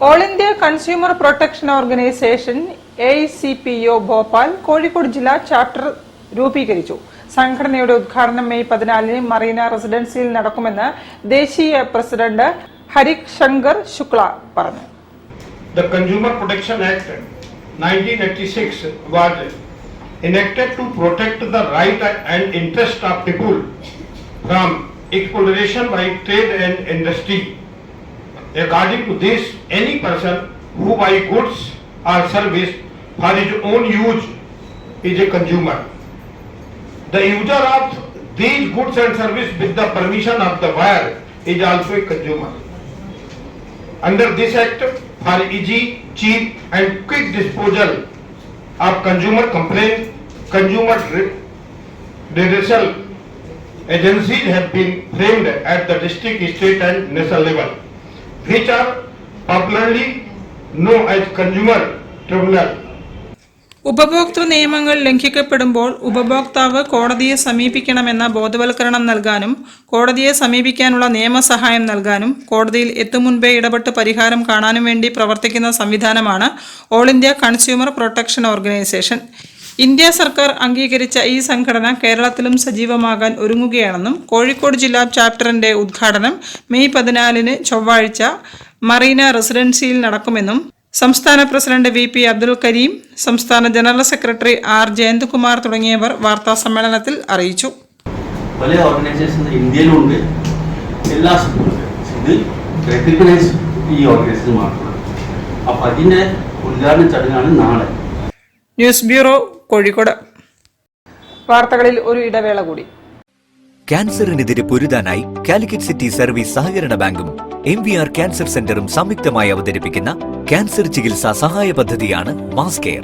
All India consumer protection organisation AICPO Bhopal Kozhikode ജില്ലാ chapter രൂപീകരിച്ചു. സംഘടനയുടെ ഉദ്ഘാടനം മെയ് 14 മറീന റെസിഡൻസിയിൽ നടക്കുമെന്ന് ദേശീയ പ്രസിഡന്റ് ഹരിക് ശങ്കർ ശുക്ല പറഞ്ഞു. The Consumer Protection Act 1986 was enacted to protect the right and interest of people from exploitation by trade and industry. According to this, any person who buy goods or service for his own use is a consumer. The user of these goods and service with the permission of the buyer is also a consumer. Under this act, for easy, cheap and quick disposal of consumer complaints, consumer redressal agencies have been framed at the district, state and national level, which are popularly known as consumer tribunal. ഉപഭോക്തൃ നിയമങ്ങൾ ലംഘിക്കപ്പെടുമ്പോൾ ഉപഭോക്താവ് കോടതിയെ സമീപിക്കണമെന്ന ബോധവൽക്കരണം നൽകാനും കോടതിയെ സമീപിക്കാനുള്ള നിയമസഹായം നൽകാനും കോടതിയിൽ എത്തുമുൻപേ ഇടപെട്ട് പരിഹാരം കാണാനും വേണ്ടി പ്രവർത്തിക്കുന്ന സംവിധാനമാണ് all India consumer protection organisation. India സർക്കാർ അംഗീകരിച്ച ഈ സംഘടന കേരളത്തിലും സജീവമാകാൻ ഒരുങ്ങുകയാണെന്നും കോഴിക്കോട് ജില്ലാ ചാപ്റ്ററിന്റെ ഉദ്ഘാടനം മെയ് 14 ചൊവ്വാഴ്ച മറീന റെസിഡൻസിയിൽ നടക്കുമെന്നും സംസ്ഥാന പ്രസിഡന്റ് VP അബ്ദുൽ കരീം, സംസ്ഥാന ജനറൽ സെക്രട്ടറി R ജയന്ത്കുമാർ തുടങ്ങിയവർ വാർത്താ സമ്മേളനത്തിൽ അറിയിച്ചു. പല ഓർഗനൈസേഷൻ ഇന്ത്യയിലുണ്ട്, എല്ലാ ഈ ഓർഗനൈസേഷൻ മാത്രമാണ്. അപ്പൊ അതിന്റെ ഉദ്ഘാടന ചടങ്ങാണ് നാളെ. News bureau, Kozhikode. വാർത്തകളിൽ ഒരു ഇടവേള കൂടി. ക്യാൻസറിനെതിരെ പൊരുതാനായി കാലിക്കറ്റ് സിറ്റി സർവീസ് സഹകരണ ബാങ്കും MVR ക്യാൻസർ സെന്ററും സംയുക്തമായി അവതരിപ്പിക്കുന്ന ക്യാൻസർ ചികിത്സാ സഹായ പദ്ധതിയാണ് മാസ് കെയർ.